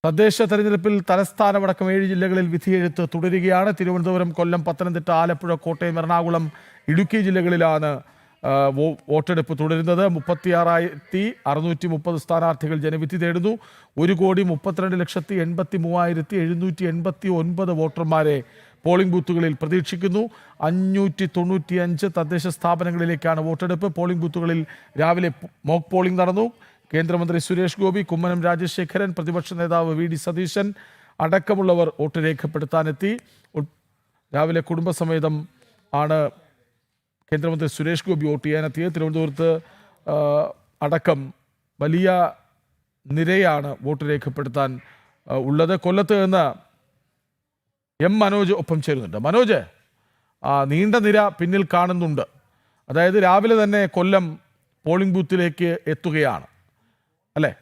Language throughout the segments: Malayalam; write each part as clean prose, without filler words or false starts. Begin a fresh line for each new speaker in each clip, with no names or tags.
തദ്ദേശ തെരഞ്ഞെടുപ്പിൽ തലസ്ഥാനമടക്കം 7 ജില്ലകളിൽ വിധിയെഴുത്ത് തുടരുകയാണ്. തിരുവനന്തപുരം, കൊല്ലം, പത്തനംതിട്ട, ആലപ്പുഴ, കോട്ടയം, എറണാകുളം, ഇടുക്കി ജില്ലകളിലാണ് വോട്ടെടുപ്പ് തുടരുന്നത്. 36,630 സ്ഥാനാർത്ഥികൾ ജനവിധി തേടുന്നു. 1,32,83,789 വോട്ടർമാരെ പോളിംഗ് ബൂത്തുകളിൽ പ്രതീക്ഷിക്കുന്നു. 595 തദ്ദേശ സ്ഥാപനങ്ങളിലേക്കാണ് വോട്ടെടുപ്പ്. പോളിംഗ് ബൂത്തുകളിൽ രാവിലെ മോക്ക് പോളിംഗ് നടന്നു. കേന്ദ്രമന്ത്രി സുരേഷ് ഗോപി, കുമ്മനം രാജശേഖരൻ, പ്രതിപക്ഷ നേതാവ് വി ഡി സതീശൻ അടക്കമുള്ളവർ വോട്ട് രേഖപ്പെടുത്താനെത്തി. രാവിലെ കുടുംബസമേതം ആണ് കേന്ദ്രമന്ത്രി സുരേഷ് ഗോപി വോട്ട് ചെയ്യാനെത്തിയത്. തിരുവനന്തപുരത്ത് അടക്കം വലിയ നിരയാണ് വോട്ട് രേഖപ്പെടുത്താൻ ഉള്ളത്. കൊല്ലത്ത് നിന്ന് എം മനോജ് ഒപ്പം ചേരുന്നുണ്ട്. മനോജ്, നീണ്ട നിര പിന്നിൽ കാണുന്നുണ്ട്. അതായത് രാവിലെ തന്നെ കൊല്ലം പോളിംഗ് ബൂത്തിലേക്ക് എത്തുകയാണ് അല്ലേ?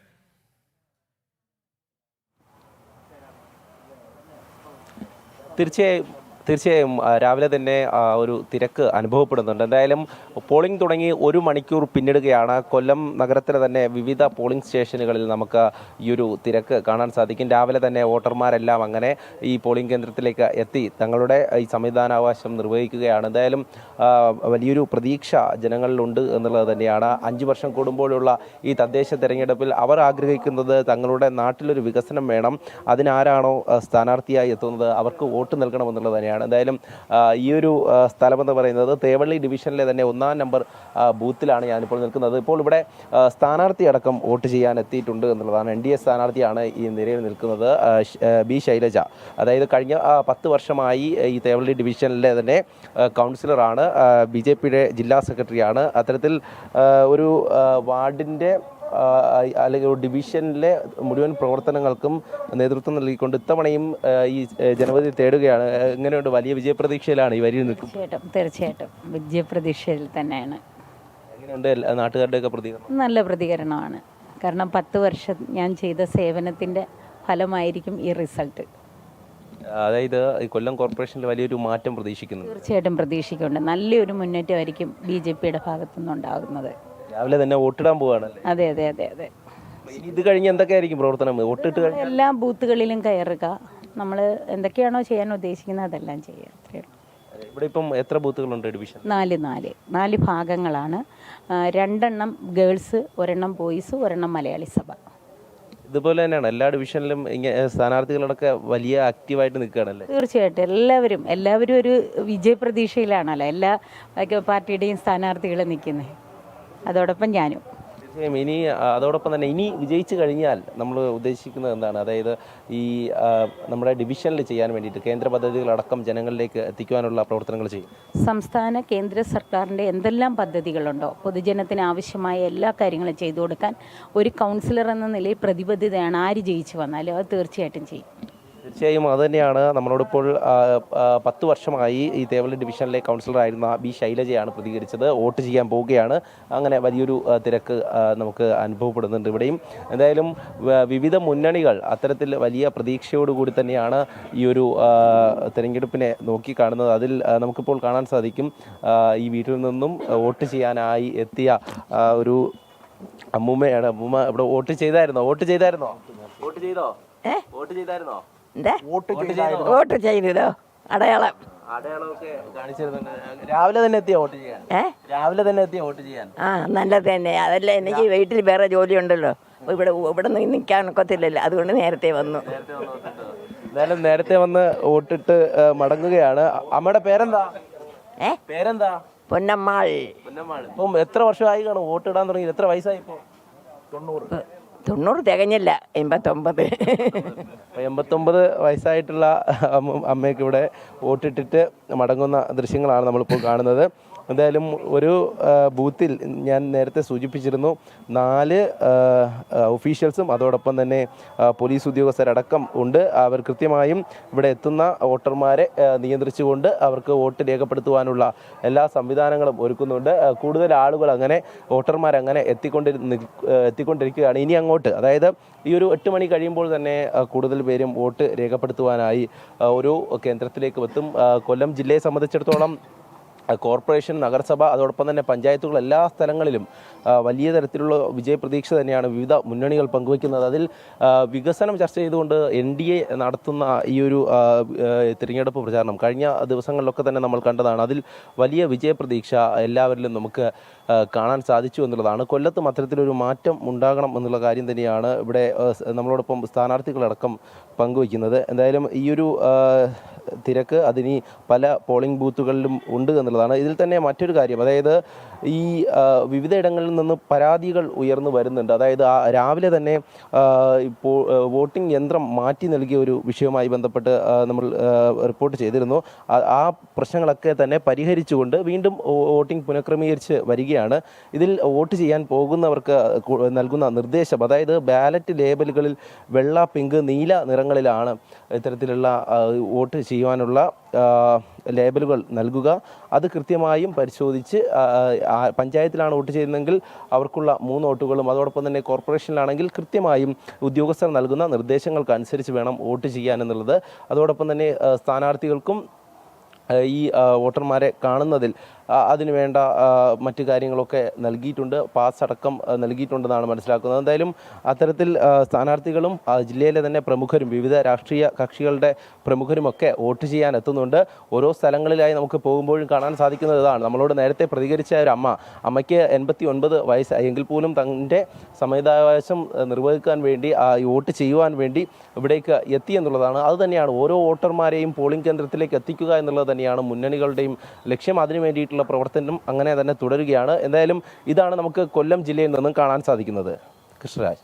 തീർച്ചയായും രാവിലെ തന്നെ ഒരു തിരക്ക് അനുഭവപ്പെടുന്നുണ്ട്. എന്തായാലും പോളിംഗ് തുടങ്ങി 1 മണിക്കൂർ പിന്നിടുകയാണ്. കൊല്ലം നഗരത്തിലെ തന്നെ വിവിധ പോളിംഗ് സ്റ്റേഷനുകളിൽ നമുക്ക് ഈ ഒരു തിരക്ക് കാണാൻ സാധിക്കും. രാവിലെ തന്നെ വോട്ടർമാരെല്ലാം അങ്ങനെ ഈ പോളിംഗ് കേന്ദ്രത്തിലേക്ക് എത്തി തങ്ങളുടെ ഈ സംവിധാനാവകാശം നിർവഹിക്കുകയാണ്. എന്തായാലും വലിയൊരു പ്രതീക്ഷ ജനങ്ങളിലുണ്ട് എന്നുള്ളത് തന്നെയാണ്. 5 വർഷം കൂടുമ്പോഴുള്ള ഈ തദ്ദേശ തെരഞ്ഞെടുപ്പിൽ അവർ ആഗ്രഹിക്കുന്നത് തങ്ങളുടെ നാട്ടിലൊരു വികസനം വേണം. അതിനാരാണോ സ്ഥാനാർത്ഥിയായി എത്തുന്നത് അവർക്ക് വോട്ട് നൽകണമെന്നുള്ളത് തന്നെയാണ്. എന്തായാലും ഈ ഒരു സ്ഥലമെന്ന് പറയുന്നത് തേവള്ളി ഡിവിഷനിലെ തന്നെ 1-ാം നമ്പർ ബൂത്തിലാണ് ഞാനിപ്പോൾ നിൽക്കുന്നത്. ഇപ്പോൾ ഇവിടെ സ്ഥാനാർത്ഥി അടക്കം വോട്ട് ചെയ്യാൻ എത്തിയിട്ടുണ്ട് എന്നുള്ളതാണ്. NDA സ്ഥാനാർത്ഥിയാണ് ഈ നിരയിൽ നിൽക്കുന്നത്, ബി ശൈലജ. അതായത് കഴിഞ്ഞ 10 വർഷമായി ഈ തേവള്ളി ഡിവിഷനിലെ തന്നെ കൗൺസിലറാണ്, BJPയുടെ ജില്ലാ സെക്രട്ടറിയാണ്. അത്തരത്തിൽ ഒരു വാർഡിൻ്റെ അല്ലെങ്കിൽ ഒരു ഡിവിഷനിലെ മുഴുവൻ പ്രവർത്തനങ്ങൾക്കും നേതൃത്വം നൽകിക്കൊണ്ട് ഇത്തവണയും ഈ ജനവിധി തേടുകയാണ്. എങ്ങനെയുണ്ട്? വലിയ വിജയപ്രതീക്ഷയിലാണ് ഈ വരിയിൽ നിൽക്കുന്നത്.
തീർച്ചയായിട്ടും വിജയപ്രതീക്ഷയിൽ തന്നെയാണ്.
എങ്ങനെയുണ്ട് നാട്ടുകാരുടെയൊക്കെ പ്രതികരണം?
നല്ല പ്രതികരണമാണ്. കാരണം 10 വർഷം ഞാൻ ചെയ്ത സേവനത്തിൻ്റെ ഫലമായിരിക്കും ഈ റിസൾട്ട്.
അതായത് ഈ കൊല്ലം കോർപ്പറേഷനിൽ വലിയൊരു മാറ്റം പ്രതീക്ഷിക്കുന്നു.
തീർച്ചയായിട്ടും പ്രതീക്ഷിക്കുന്നുണ്ട്. നല്ലൊരു മുന്നേറ്റമായിരിക്കും BJPയുടെ ഭാഗത്തുനിന്നുണ്ടാകുന്നത്.
രാവിലെ തന്നെ വോട്ടിടാൻ പോവുകയാണല്ലേ?
അതെ അതെ അതെ അതെ.
ഇത് കഴിഞ്ഞ് എന്തൊക്കെയായിരിക്കും പ്രവർത്തനം? വോട്ടിട്ട് കഴിഞ്ഞ
എല്ലാ ബൂത്തുകളിലും കയറുക, നമ്മൾ എന്തൊക്കെയാണോ ചെയ്യാൻ ഉദ്ദേശിക്കുന്നത് അതെല്ലാം ചെയ്യുക. അത്രയേ ഉള്ളൂ.
ഇവിടെ ഇപ്പം എത്ര ബൂത്തുകളുണ്ട് ഡിവിഷൻ?
4 ഭാഗങ്ങളാണ്. 2 ഗേൾസ്, 1 ബോയ്സ്, 1 മലയാളി സഭ.
ഇതുപോലെ തന്നെയാണ് എല്ലാ ഡിവിഷനിലും ഇങ്ങനെ സ്ഥാനാർത്ഥികളൊക്കെ വലിയ ആക്റ്റീവായിട്ട് നിൽക്കുകയാണല്ലേ?
തീർച്ചയായിട്ടും എല്ലാവരും ഒരു വിജയപ്രതീക്ഷയിലാണല്ലോ എല്ലാ പാർട്ടിയുടെയും സ്ഥാനാർത്ഥികൾ നിൽക്കുന്നത്. അതോടൊപ്പം ഞാനും.
തീർച്ചയായും ഇനി അതോടൊപ്പം തന്നെ ഇനി വിജയിച്ചു കഴിഞ്ഞാൽ നമ്മൾ ഉദ്ദേശിക്കുന്നത് എന്താണ്? അതായത് ഈ നമ്മുടെ ഡിവിഷനിൽ ചെയ്യാൻ വേണ്ടിയിട്ട് കേന്ദ്ര പദ്ധതികളടക്കം ജനങ്ങളിലേക്ക് എത്തിക്കുവാനുള്ള പ്രവർത്തനങ്ങൾ ചെയ്യും.
സംസ്ഥാന കേന്ദ്ര സർക്കാരിൻ്റെ എന്തെല്ലാം പദ്ധതികളുണ്ടോ പൊതുജനത്തിന് ആവശ്യമായ എല്ലാ കാര്യങ്ങളും ചെയ്തു കൊടുക്കാൻ ഒരു കൗൺസിലർ എന്ന നിലയിൽ പ്രതിബദ്ധതയാണ്. ആര് ജയിച്ചു വന്നാലും അത് തീർച്ചയായിട്ടും ചെയ്യും.
തീർച്ചയായും അതുതന്നെയാണ് നമ്മളോടിപ്പോൾ 10 വർഷമായി ഈ തേവള്ളി ഡിവിഷനിലെ കൗൺസിലറായിരുന്ന ബി ശൈലജയാണ് പ്രതികരിച്ചത്. വോട്ട് ചെയ്യാൻ പോവുകയാണ്. അങ്ങനെ വലിയൊരു തിരക്ക് നമുക്ക് അനുഭവപ്പെടുന്നുണ്ട് ഇവിടെയും. എന്തായാലും വിവിധ മുന്നണികൾ അത്തരത്തിൽ വലിയ പ്രതീക്ഷയോടുകൂടി തന്നെയാണ് ഈ ഒരു തെരഞ്ഞെടുപ്പിനെ നോക്കിക്കാണുന്നത്. അതിൽ നമുക്കിപ്പോൾ കാണാൻ സാധിക്കും ഈ വീട്ടിൽ നിന്നും വോട്ട് ചെയ്യാനായി എത്തിയ ഒരു അമ്മൂമ്മയാണ്. അമ്മൂമ്മ ഇവിടെ വോട്ട് ചെയ്തായിരുന്നോ? വോട്ട് ചെയ്തോ?
വോട്ട് ചെയ്തോ?
അടയാളമൊക്കെ കാണിച്ചിരുന്നുണ്ട്. രാവിലെ തന്നെ എത്തിയ വോട്ട് ചെയ്യാൻ?
ആ, നല്ലത് തന്നെ. അതല്ല, എനിക്ക് വീട്ടിൽ വേറെ ജോലി ഉണ്ടല്ലോ. ഇവിടെ നിൽക്കാൻ ഒക്കത്തില്ലല്ലോ, അതുകൊണ്ട് നേരത്തെ വന്നു.
എന്തായാലും നേരത്തെ വന്ന് വോട്ടിട്ട് മടങ്ങുകയാണ്. അമ്മയുടെ പേരെന്താ?
പൊന്നമ്മാൾ.
ഇപ്പം എത്ര വർഷമായി കാണും വോട്ടിടാൻ തുടങ്ങി? എത്ര വയസ്സായി ഇപ്പോൾ?
90 തികഞ്ഞില്ല, 89.
89 വയസ്സായിട്ടുള്ള അമ്മയ്ക്ക് ഇവിടെ വോട്ടിട്ടിട്ട് മടങ്ങുന്ന ദൃശ്യങ്ങളാണ് നമ്മളിപ്പോൾ കാണുന്നത്. എന്തായാലും ഒരു ബൂത്തിൽ ഞാൻ നേരത്തെ സൂചിപ്പിച്ചിരുന്നു 4 ഒഫീഷ്യൽസും അതോടൊപ്പം തന്നെ പോലീസ് ഉദ്യോഗസ്ഥരടക്കം ഉണ്ട്. അവർ കൃത്യമായും ഇവിടെ എത്തുന്ന വോട്ടർമാരെ നിയന്ത്രിച്ചുകൊണ്ട് അവർക്ക് വോട്ട് രേഖപ്പെടുത്തുവാനുള്ള എല്ലാ സംവിധാനങ്ങളും ഒരുക്കുന്നുണ്ട്. കൂടുതൽ ആളുകൾ അങ്ങനെ വോട്ടർമാരങ്ങനെ എത്തിക്കൊണ്ടിരിക്കുകയാണ്. ഇനി അങ്ങോട്ട്, അതായത് ഈ ഒരു 8 മണി കഴിയുമ്പോൾ തന്നെ കൂടുതൽ പേരും വോട്ട് രേഖപ്പെടുത്തുവാനായി ഒരു കേന്ദ്രത്തിലേക്ക് എത്തും. കൊല്ലം ജില്ലയെ സംബന്ധിച്ചിടത്തോളം കോർപ്പറേഷൻ, നഗരസഭ, അതോടൊപ്പം തന്നെ പഞ്ചായത്തുകൾ എല്ലാ സ്ഥലങ്ങളിലും വലിയ തരത്തിലുള്ള വിജയപ്രതീക്ഷ തന്നെയാണ് വിവിധ മുന്നണികൾ പങ്കുവയ്ക്കുന്നത്. അതിൽ വികസനം ചർച്ച ചെയ്തുകൊണ്ട് NDA നടത്തുന്ന ഈ ഒരു തിരഞ്ഞെടുപ്പ് പ്രചാരണം കഴിഞ്ഞ ദിവസങ്ങളിലൊക്കെ തന്നെ നമ്മൾ കണ്ടതാണ്. അതിൽ വലിയ വിജയപ്രതീക്ഷ എല്ലാവരിലും നമുക്ക് കാണാൻ സാധിച്ചു എന്നുള്ളതാണ്. കൊല്ലത്തും അത്തരത്തിലൊരു മാറ്റം ഉണ്ടാകണം എന്നുള്ള കാര്യം തന്നെയാണ് ഇവിടെ നമ്മളോടൊപ്പം സ്ഥാനാർത്ഥികളടക്കം പങ്കുവയ്ക്കുന്നത്. എന്തായാലും ഈ ഒരു തിരക്ക് അതിനി പല പോളിംഗ് ബൂത്തുകളിലും ഉണ്ട് എന്നുള്ളതാണ്. ഇതിൽ തന്നെ മറ്റൊരു കാര്യം, അതായത് ഈ വിവിധയിടങ്ങളിൽ നിന്ന് പരാതികൾ ഉയർന്നു വരുന്നുണ്ട്. അതായത് രാവിലെ തന്നെ ഇപ്പോൾ വോട്ടിംഗ് യന്ത്രം മാറ്റി നൽകിയ ഒരു വിഷയവുമായി ബന്ധപ്പെട്ട് നമ്മൾ റിപ്പോർട്ട് ചെയ്തിരുന്നു. ആ പ്രശ്നങ്ങളൊക്കെ തന്നെ പരിഹരിച്ചുകൊണ്ട് വീണ്ടും വോട്ടിംഗ് പുനഃക്രമീകരിച്ച് വരികയാണ്. ഇതിൽ വോട്ട് ചെയ്യാൻ പോകുന്നവർക്ക് നൽകുന്ന നിർദ്ദേശം, അതായത് ബാലറ്റ് ലേബലുകളിൽ വെള്ള, പിങ്ക്, നീല നിറങ്ങളിലാണ് ഇത്തരത്തിലുള്ള വോട്ട് ചെയ്യുവാനുള്ള ലേബലുകൾ നൽകുക. അത് കൃത്യമായും പരിശോധിച്ച് പഞ്ചായത്തിലാണ് വോട്ട് ചെയ്യുന്നതെങ്കിൽ അവർക്കുള്ള 3 വോട്ടുകളും, അതോടൊപ്പം തന്നെ കോർപ്പറേഷനിലാണെങ്കിൽ കൃത്യമായും ഉദ്യോഗസ്ഥർ നൽകുന്ന നിർദ്ദേശങ്ങൾക്കനുസരിച്ച് വേണം വോട്ട് ചെയ്യാൻ എന്നുള്ളത്. അതോടൊപ്പം തന്നെ സ്ഥാനാർത്ഥികൾക്കും ഈ വോട്ടർമാരെ കാണുന്നതിൽ അതിനുവേണ്ട മറ്റു കാര്യങ്ങളൊക്കെ നൽകിയിട്ടുണ്ട്, പാസ് അടക്കം നൽകിയിട്ടുണ്ടെന്നാണ് മനസ്സിലാക്കുന്നത്. എന്തായാലും അത്തരത്തിൽ സ്ഥാനാർത്ഥികളും ജില്ലയിലെ തന്നെ പ്രമുഖരും വിവിധ രാഷ്ട്രീയ കക്ഷികളുടെ പ്രമുഖരുമൊക്കെ വോട്ട് ചെയ്യാൻ എത്തുന്നുണ്ട്. ഓരോ സ്ഥലങ്ങളിലായി നമുക്ക് പോകുമ്പോഴും കാണാൻ സാധിക്കുന്നത് ഇതാണ്. നമ്മളോട് നേരത്തെ പ്രതികരിച്ച ഒരു അമ്മയ്ക്ക് 89 വയസ്സായി എങ്കിൽ പോലും തൻ്റെ സമ്മതിദാവകാശം നിർവഹിക്കാൻ വേണ്ടി വോട്ട് ചെയ്യുവാൻ വേണ്ടി ഇവിടേക്ക് എത്തി എന്നുള്ളതാണ്. അതുതന്നെയാണ് ഓരോ വോട്ടർമാരെയും പോളിംഗ് കേന്ദ്രത്തിലേക്ക് എത്തിക്കുക എന്നുള്ളത് തന്നെയാണ് മുന്നണികളുടെയും ലക്ഷ്യം. അതിനു വേണ്ടിയിട്ടുള്ള പ്രവർത്തനം അങ്ങനെ തന്നെ തുടരുകയാണ്. എന്തായാലും ഇതാണ് നമുക്ക് കൊല്ലം ജില്ലയിൽ നിന്നും കാണാൻ സാധിക്കുന്നത്. കൃഷ്ണരാജ്.